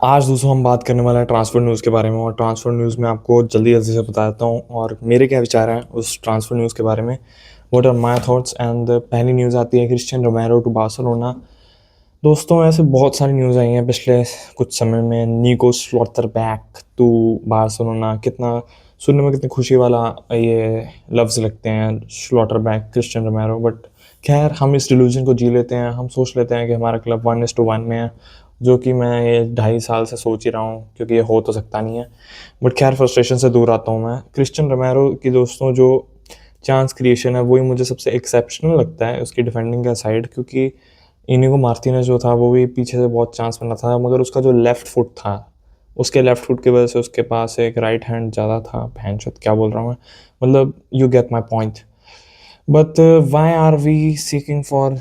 आज दोस्तों हम बात करने वाले हैं ट्रांसफ़र न्यूज़ के बारे में और ट्रांसफ़र न्यूज़ में आपको जल्दी-जल्दी से बता देता हूँ और मेरे क्या विचार हैं उस ट्रांसफ़र न्यूज़ के बारे में। What are my thoughts and पहली न्यूज़ आती है क्रिस्टियन रोमेरो टू बार्सिलोना। दोस्तों ऐसे बहुत सारी न्यूज़ आई हैं पिछले कुछ समय में। निको स्लॉटरबैक टू बार्सिलोना, कितना सुनने में कितनी खुशी वाला ये लफ्ज़ लगते हैं स्लॉटरबैक क्रिस्टियन रोमेरो। बट खैर हम इस डिल्यूजन को जी लेते हैं, हम सोच लेते हैं कि हमारा क्लब 1:1 में है, जो कि मैं ये 2.5 साल से सोच ही रहा हूँ क्योंकि ये हो तो सकता नहीं है। बट खैर फ्रस्ट्रेशन से दूर आता हूँ मैं। क्रिस्टियन रोमेरो की दोस्तों जो चांस क्रिएशन है वही मुझे सबसे एक्सेप्शनल लगता है उसकी डिफेंडिंग का साइड, क्योंकि इनिगो मार्टिनेज जो था वो भी पीछे से बहुत चांस बना था, मगर उसका जो लेफ्ट फुट था, उसके लेफ्ट फुट की वजह से उसके पास एक राइट हैंड ज़्यादा था। भैंचोद क्या बोल रहा हूँ मैं, मतलब you get my point. But why are we seeking for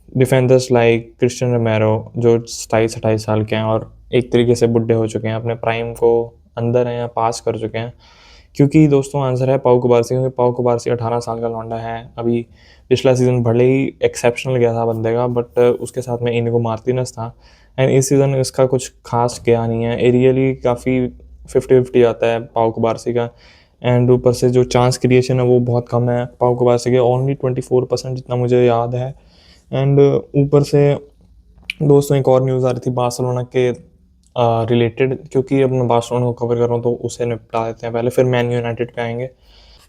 defenders like Cristian Romero जो 27-28 साल के हैं और एक तरीके से बुढ़े हो चुके हैं, अपने प्राइम को अंदर हैं या पास कर चुके हैं? क्योंकि दोस्तों आंसर है पाउ कुबारसी, क्योंकि पाउ कुबारसी 18 साल का लौंडा है अभी। पिछला सीज़न भले ही एक्सेप्शनल गया था बंदे का, बट उसके साथ में इनिगो मार्टिनेज था एंड इस सीज़न इसका कुछ खास गया नहीं है। एरियली काफ़ी 50-50 आता है पाउ कुबारसी का, एंड ऊपर से जो चांस क्रिएशन है वो बहुत कम है पाउ कुबारसी के, ओनली 24% जितना मुझे याद है। एंड ऊपर से दोस्तों एक और न्यूज़ आ रही थी बार्सिलोना के रिलेटेड, क्योंकि अब मैं बार्सिलोना को कवर कर रहा हूँ तो उसे निपटा देते हैं पहले, फिर मैन यूनाइटेड पे आएंगे।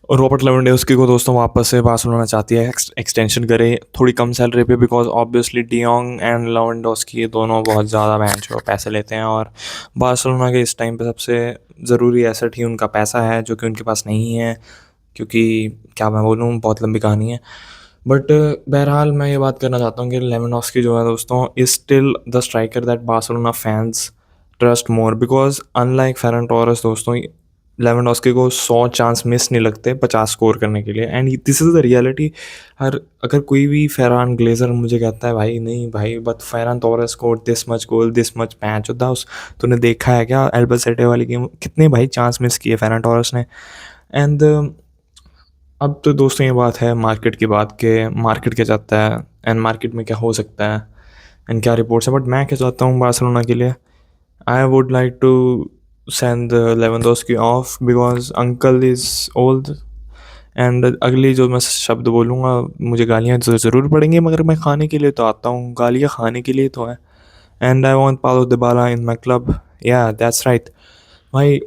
रॉबर्ट लेवेंडोव्स्की को दोस्तों वापस से बार्सिलोना चाहती है एक्सटेंशन करे थोड़ी कम सैलरी पे, because obviously de Jong and Lewandowski ये दोनों बहुत ज़्यादा जो पैसे लेते हैं और बार्सिलोना के इस टाइम पे सबसे ज़रूरी एसेट ही उनका पैसा है, जो कि उनके पास नहीं है। क्योंकि क्या मैं बोलूँ, बहुत लंबी कहानी है। बट बहरहाल मैं ये बात करना चाहता हूँ कि लेवेंडोव्स्की जो है दोस्तों is still the striker that Barcelona fans trust more, because unlike Ferran Torres दोस्तों, लेवेंडोव्स्की को 100 चांस मिस नहीं लगते 50 स्कोर करने के लिए, and this is the reality. हर अगर कोई भी फेरान ग्लेजर मुझे कहता है भाई नहीं भाई but Ferran Torres score this much goal this much पैंच होता उस, तूने देखा है क्या एल्बासेटे वाली गेम कितने भाई चांस मिस किए फेरन टोरेस ने। एंड अब तो दोस्तों ये बात है मार्केट की बात, के मार्केट क्या चाहता है एंड मार्केट में क्या हो सकता है एंड क्या रिपोर्ट्स है। बट मैं क्या चाहता हूँ बार्सिलोना के लिए, I would like to send Lewandowski off because uncle is old. And अगली जो मैं शब्द बोलूँगा मुझे गालियाँ तो ज़रूर पड़ेंगी, मगर मैं खाने के लिए तो आता हूँ, गालियाँ खाने के लिए तो है। And I want Paulo Dybala in my club, या दैट्स राइट भाई।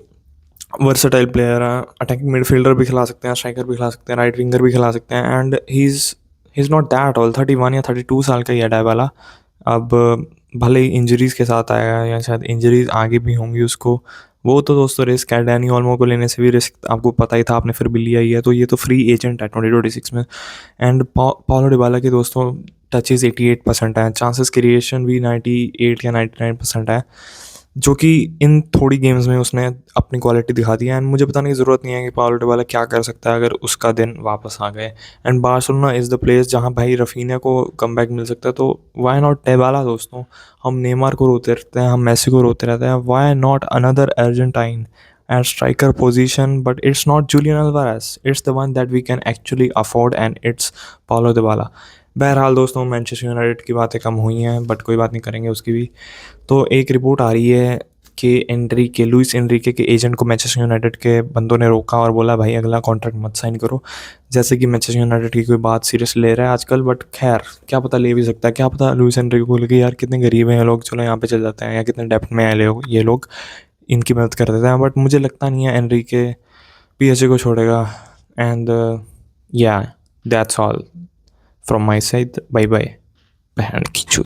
वर्सटाइल प्लेयर है, अटैकिंग मिडफील्डर भी खिला सकते हैं, स्ट्राइकर भी खिला सकते हैं, राइट विंगर भी खिला सकते हैं, and he is not that all. 31 या 32 साल का ही है डायबाला। अब भले ही इंजरीज़ के साथ आएगा या शायद इंजरीज़ आगे भी होंगी उसको, वो तो दोस्तों रिस्क है। डैनी ऑल्मो को लेने से भी रिस्क आपको पता ही था, आपने फिर भी लिया ही है, तो ये तो फ्री एजेंट है 2026 में। एंड पाउलो डिबाला के दोस्तों टचेज़ 88% है, चांसेस क्रिएशन भी 98 या 99% है, जो कि इन थोड़ी गेम्स में उसने अपनी क्वालिटी दिखा दी है। एंड मुझे बताने की ज़रूरत नहीं है कि पाउलो डिबाला क्या कर सकता है अगर उसका दिन वापस आ गए। And Barcelona is the place जहाँ भाई रफीनिया को कमबैक मिल सकता है, तो व्हाई नॉट डिबाला दोस्तों। हम नेमार को रोते रहते हैं, हम मेसी को रोते रहते हैं, why not another Argentine at striker position, but it's not Julian Alvarez, it's the one that we can actually afford and it's Paulo Dybala. बहरहाल दोस्तों मैनचेस्टर यूनाइटेड की बातें कम हुई हैं, बट कोई बात नहीं, करेंगे उसकी भी। तो एक रिपोर्ट आ रही है कि लुइस एनरिके के एजेंट को मैनचेस्टर यूनाइटेड के बंदों ने रोका और बोला भाई अगला कॉन्ट्रैक्ट मत साइन करो। जैसे कि मैनचेस्टर यूनाइटेड की कोई बात सीरियस ले रहा है आजकल, बट खैर क्या पता ले भी सकता है, क्या पता लुइस एनरिके को लगे यार कितने गरीब हैं ये लोग, चलो यहाँ पे चल जाते हैं, या कितने डेप्थ में आए लोग ये लोग, इनकी मदद कर देते हैं। बट मुझे लगता नहीं है एनरिके पीएसजी को छोड़ेगा। And yeah that's all from my side, bye bye बहन की चूत।